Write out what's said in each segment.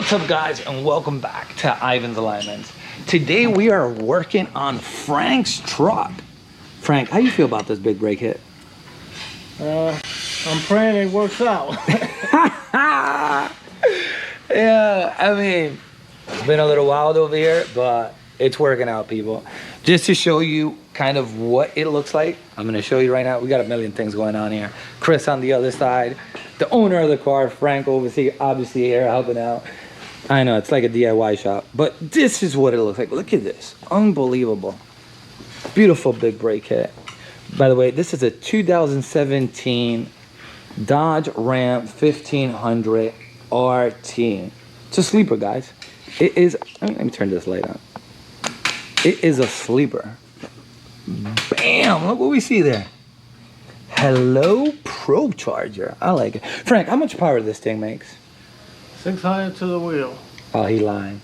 What's up, guys, and welcome back to Ivan's Alignments. Today we are working on Frank's truck. Frank, how you feel about this big brake hit? I'm praying it works out. Yeah, I mean, it's been a little wild over here, but it's working out, people. Just to show you kind of what it looks like, I'm gonna show you right now. We got a million things going on here. Chris on the other side, the owner of the car, Frank over here, obviously here helping out. I know, it's like a DIY shop, but this is what it looks like. Look at this, unbelievable. Beautiful big brake hit. By the way, this is a 2017 Dodge Ram 1500 RT. It's a sleeper, guys. It is, let me turn this light on. It is a sleeper. Bam, look what we see there. Hello Pro Charger. I like it. Frank, how much power this thing makes? 600 to the wheel. Oh, he lying.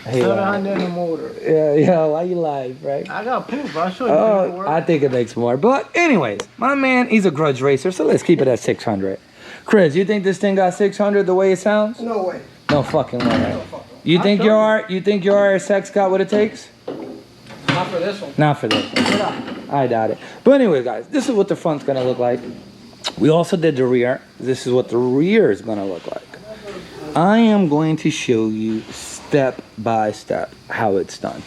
700 in the motor. Yeah, why you lying, Frank? I got proof. I'll show you. Oh, I think it makes more. But anyways, my man, he's a grudge racer, so let's keep it at 600. Chris, you think this thing got 600 the way it sounds? No way. No fucking way, right? No fucking way. You think your RSX got what it takes? Not for this one. Not for this one. I doubt it. But anyway, guys, this is what the front's gonna look like. We also did the rear. This is what the rear is gonna look like. I am going to show you step by step how it's done.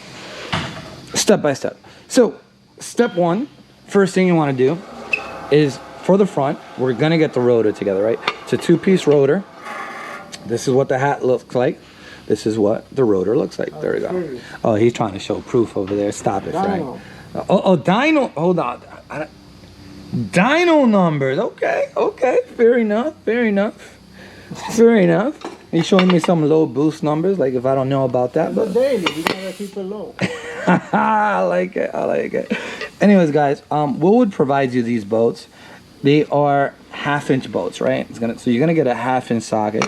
Step by step. So, step one, first thing you want to do is for the front, we're gonna get the rotor together, right? It's a two-piece rotor. This is what the hat looks like. This is what the rotor looks like. There we go. Oh, he's trying to show proof over there. Stop it, Frank. Oh, dyno. Hold on. Dyno numbers. Okay. Fair enough. He's showing me some low boost numbers, like if I don't know about that. But daily, you gotta keep it low. I like it. Anyways, guys, Wilwood provides you these bolts. They are 1/2-inch bolts, right? So you're gonna get a 1/2-inch socket.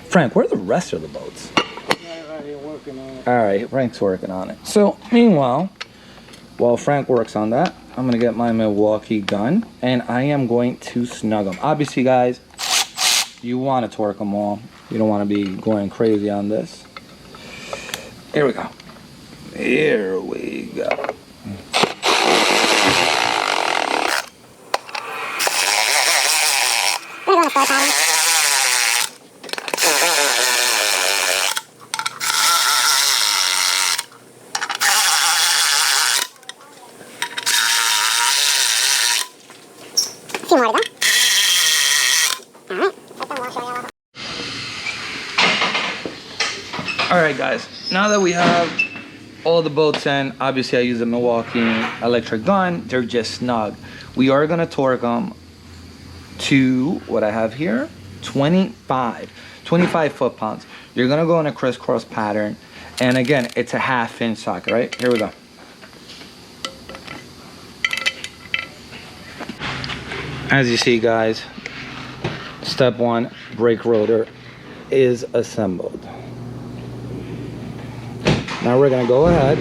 Frank, where are the rest of the bolts? Right here working on it. All right, Frank's working on it. So meanwhile, while Frank works on that, I'm gonna get my Milwaukee gun and I am going to snug them. Obviously, guys, you want to torque them all. You don't want to be going crazy on this. Here we go. Here we go. Alright, guys, now that we have all the bolts in, obviously I use a Milwaukee electric gun. They're just snug. We are going to torque them to what I have here, 25 foot-pounds. You're going to go in a crisscross pattern, and again, it's a 1/2-inch socket, right? Here we go. As you see, guys, step one, brake rotor is assembled. Now we're gonna go ahead.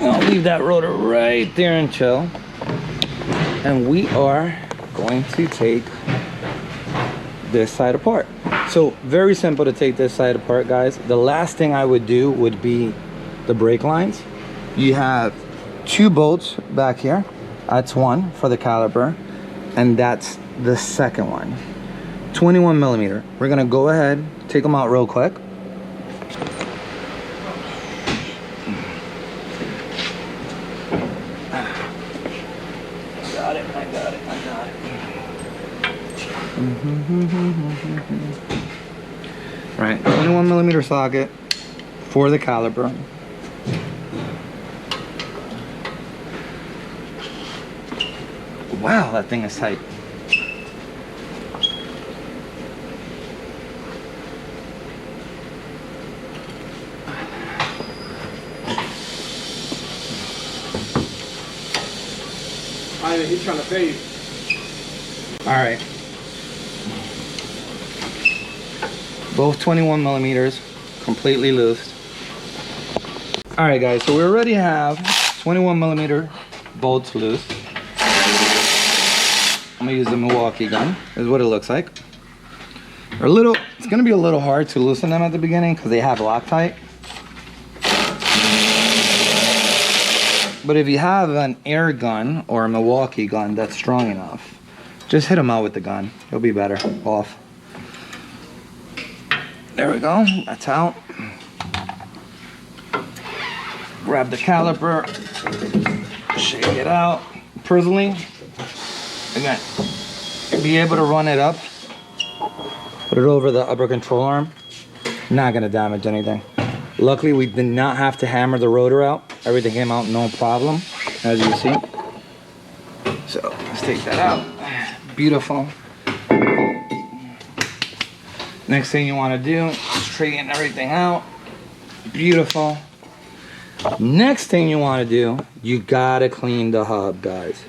I'll leave that rotor right there and chill. And we are going to take this side apart. So very simple to take this side apart, guys. The last thing I would do would be the brake lines. You have 2 bolts back here. That's one for the caliper, and that's the second one. 21 millimeter. We're gonna go ahead, take them out real quick. I got it. Right, 21 millimeter socket for the caliper. Wow, that thing is tight. He's trying to fade. All right. Both 21 millimeters, completely loosed. All right, guys, so we already have 21 millimeter bolts loose. I'm gonna use the Milwaukee gun, is what it looks like. It's gonna be a little hard to loosen them at the beginning because they have Loctite. But if you have an air gun or a Milwaukee gun that's strong enough, just hit them out with the gun. It'll be better off. There we go, that's out. Grab the caliper, shake it out. Personally, again, be able to run it up, put it over the upper control arm, not gonna damage anything. Luckily, we did not have to hammer the rotor out. Everything came out no problem, as you see. So let's take that out. Beautiful. Next thing you want to do, straighten everything out. Beautiful. Next thing you want to do, you gotta clean the hub, guys.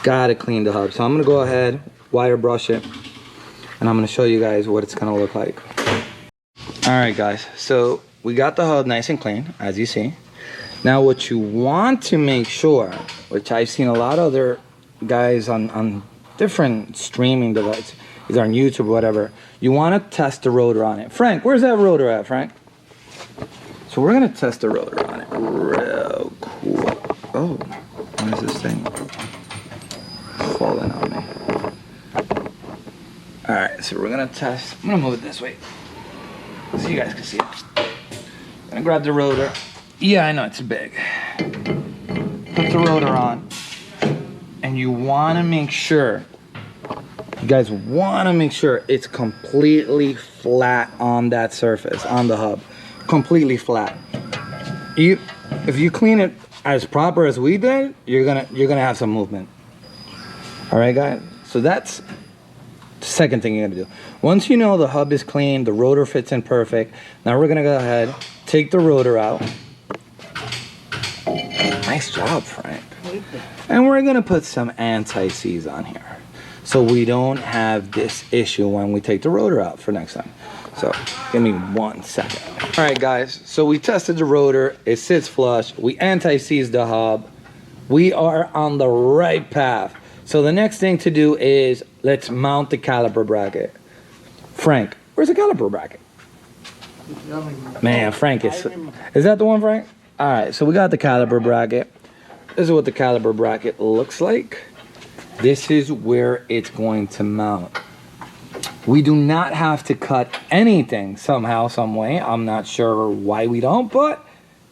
Gotta clean the hub. So I'm gonna go ahead, wire brush it, and I'm gonna show you guys what it's gonna look like. All right, guys. So we got the hub nice and clean, as you see. Now what you want to make sure, which I've seen a lot of other guys on different streaming devices, either on YouTube or whatever, you want to test the rotor on it. Frank, where's that rotor at, Frank? So we're gonna test the rotor on it real cool. Oh, what is this thing falling on me? All right, so we're gonna test. I'm gonna move it this way so you guys can see it. I'm gonna grab the rotor. Yeah, I know it's big. Put the rotor on, and you wanna make sure, you guys wanna make sure it's completely flat on that surface, on the hub. Completely flat. If you clean it as proper as we did, you're gonna have some movement. All right, guys. So that's the second thing you're gonna do. Once you know the hub is clean, the rotor fits in perfect. Now we're gonna go ahead, take the rotor out. Nice job, Frank. And we're gonna put some anti-seize on here, so we don't have this issue when we take the rotor out for next time. So give me 1 second. All right, guys, so we tested the rotor. It sits flush. We anti-seized the hub. We are on the right path. So the next thing to do is let's mount the caliper bracket. Frank, where's the caliper bracket? Man, Frank is that the one, Frank? All right, so we got the caliper bracket. This is what the caliper bracket looks like. This is where it's going to mount. We do not have to cut anything somehow, some way. I'm not sure why we don't, but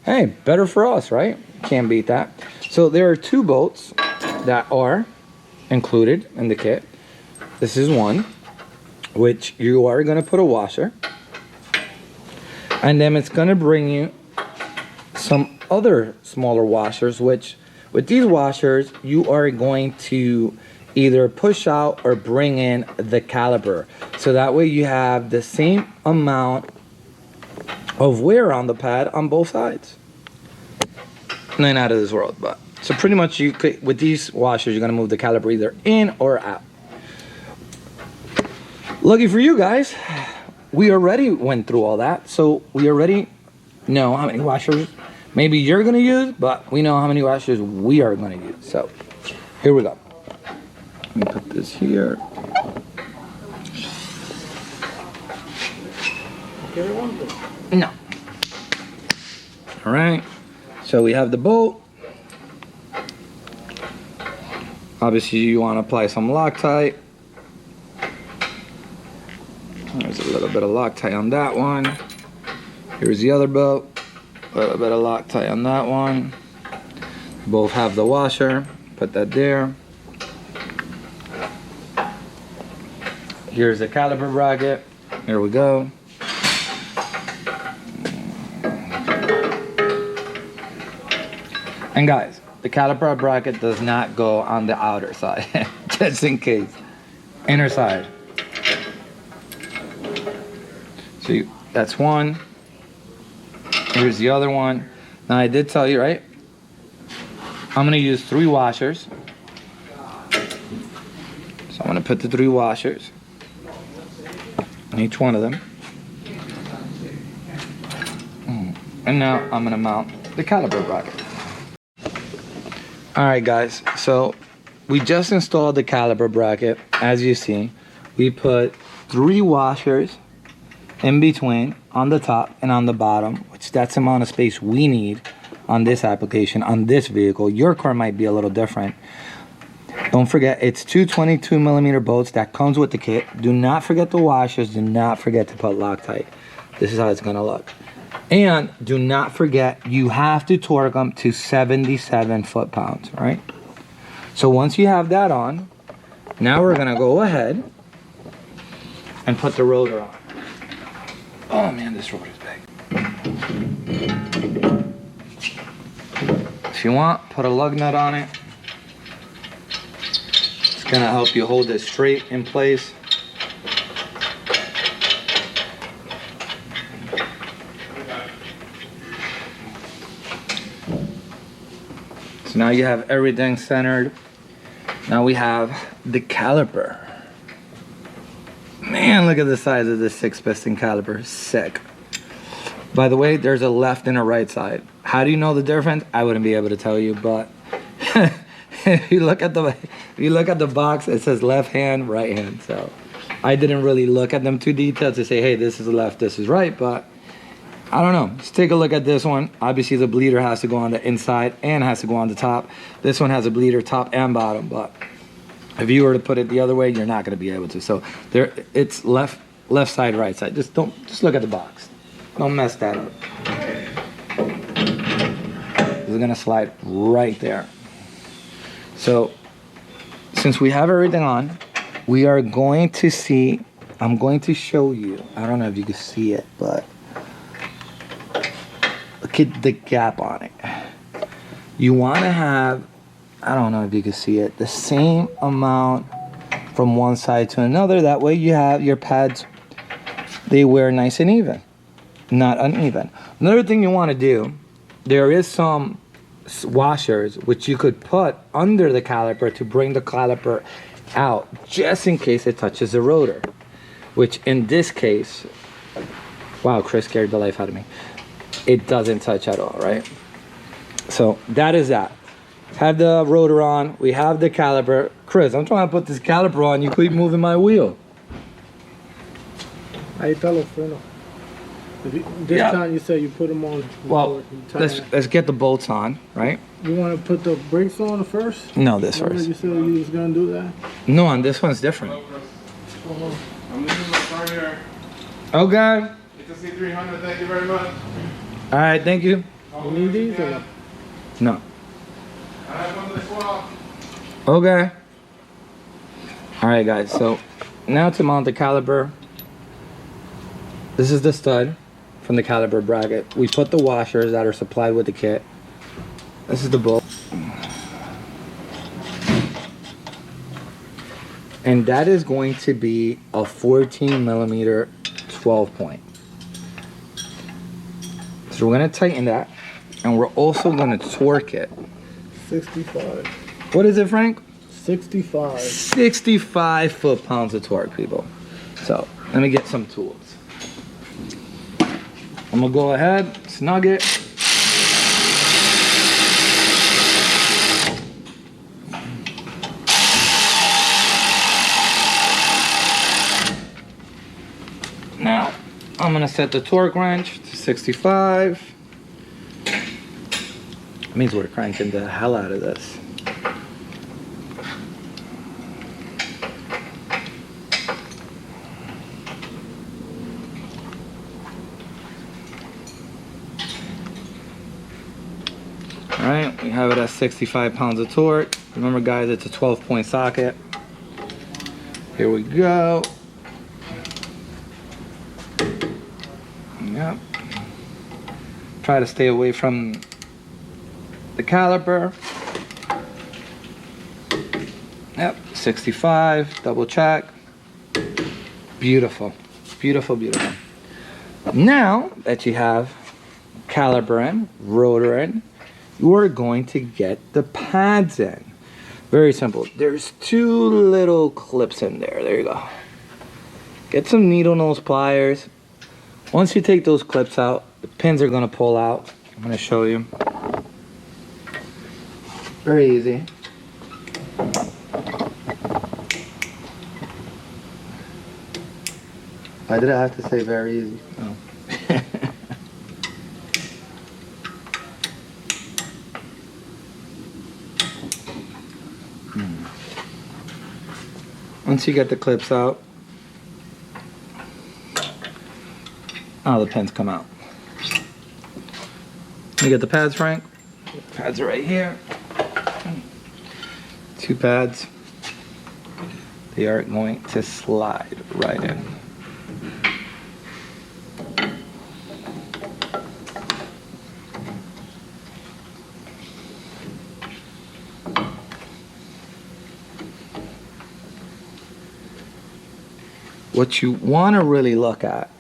hey, better for us, right? Can't beat that. So there are 2 bolts that are included in the kit. This is one, which you are gonna put a washer. And then it's gonna bring you some other smaller washers, which with these washers, you are going to either push out or bring in the caliper. So that way you have the same amount of wear on the pad on both sides. Nothing out of this world, but. So pretty much you could, with these washers, you're gonna move the caliper either in or out. Lucky for you guys, we already went through all that. So we already know how many washers maybe you're gonna use, but we know how many washers we are gonna use. So here we go. Let me put this here. No. All right. So we have the bolt. Obviously, you want to apply some Loctite. There's a little bit of Loctite on that one. Here's the other bolt. A little bit of Loctite on that one. Both have the washer. Put that there. Here's the caliper bracket. Here we go. And guys, the caliper bracket does not go on the outer side, just in case. Inner side. So that's one. Here's the other one. Now I did tell you, right? I'm gonna use 3 washers. So I'm gonna put the 3 washers on each one of them. And now I'm gonna mount the caliper bracket. All right, guys, so we just installed the caliper bracket. As you see, we put 3 washers in between on the top and on the bottom, which that's the amount of space we need on this application, on this vehicle. Your car might be a little different. Don't forget, it's 2 22mm bolts that comes with the kit. Do not forget the washers. Do not forget to put Loctite. This is how it's gonna look. And do not forget, you have to torque them to 77 foot-pounds, right? So once you have that on, now we're gonna go ahead and put the rotor on. Oh man, this rotor is big. If you want, put a lug nut on it. It's gonna help you hold it straight in place. So now you have everything centered. Now we have the caliper. Man, look at the size of this 6-piston caliper. Sick. By the way, there's a left and a right side. How do you know the difference? I wouldn't be able to tell you, but if you look at the box, it says left hand, right hand. So I didn't really look at them too detailed to say, hey, this is left, this is right, but I don't know. Let's take a look at this one. Obviously, the bleeder has to go on the inside and has to go on the top. This one has a bleeder top and bottom, but if you were to put it the other way, you're not going to be able to. So there, it's left side, right side. Just look at the box. Don't mess that up. It's going to slide right there. So since we have everything on, we are going to see. I'm going to show you. I don't know if you can see it, but look at the gap on it. You want to have, I don't know if you can see it, the same amount from one side to another. That way you have your pads, they wear nice and even, not uneven. Another thing you want to do, there is some washers which you could put under the caliper to bring the caliper out just in case it touches the rotor, which in this case, wow, Chris scared the life out of me. It doesn't touch at all, right? So that is that. Have the rotor on, we have the caliper. Chris, I'm trying to put this caliper on, you keep moving my wheel. Ahí está los frenos. This time you say you put them on. Well, let's get the bolts on, right? You want to put the brakes on first? No, this Remember first. you said you was going to do that? No, on this one's different. I'm leaving my car here. Okay. It's a C300, thank you very much. All right, thank you. You need these or no? No. I have one to swap. Okay. All right, guys. So now to mount the caliper, this is the stud from the Caliper bracket. We put the washers that are supplied with the kit. This is the bolt. And that is going to be a 14mm 12 point. So we're going to tighten that, and we're also going to torque it. 65. What is it, Frank? 65. 65 foot-pounds of torque, people. So let me get some tools. I'm gonna go ahead, snug it. Now, I'm gonna set the torque wrench to 65. That means we're cranking the hell out of this. Alright, we have it at 65 pounds of torque. Remember guys, it's a 12-point socket. Here we go. Yep. Try to stay away from the caliper. Yep, 65, double check. Beautiful, beautiful, beautiful. Now that you have caliper in, rotor in, you are going to get the pads in. Very simple. There's two little clips in there. There you go. Get some needle nose pliers. Once you take those clips out, the pins are going to pull out. I'm going to show you. Very easy. Why did I have to say very easy? Oh. Once you get the clips out, oh, the pins come out. You get the pads, Frank? Pads are right here. 2 pads. They are going to slide right in. What you want to really look at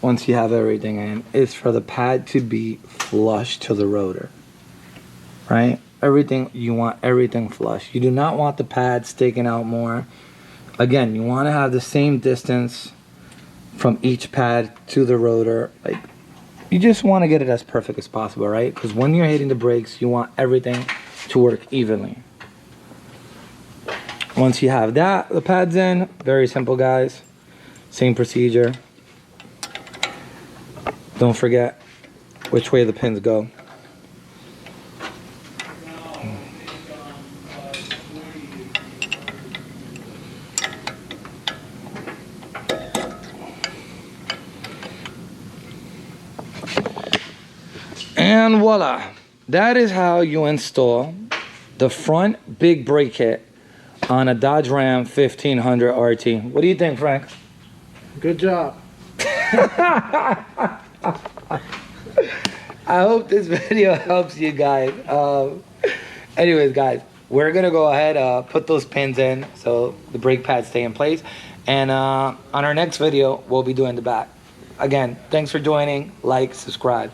once you have everything in is for the pad to be flush to the rotor, right? You want everything flush. You do not want the pad sticking out more. Again, you want to have the same distance from each pad to the rotor. Like, you just want to get it as perfect as possible, right? Because when you're hitting the brakes, you want everything to work evenly. Once you have that, the pads in, very simple, guys. Same procedure. Don't forget which way the pins go. And voila, that is how you install the front big brake kit on a Dodge Ram 1500 RT. What do you think, Frank? Good job. I hope this video helps you guys. Anyways, guys, we're gonna go ahead put those pins in so the brake pads stay in place, and on our next video we'll be doing the back. Again, thanks for joining. Like, subscribe.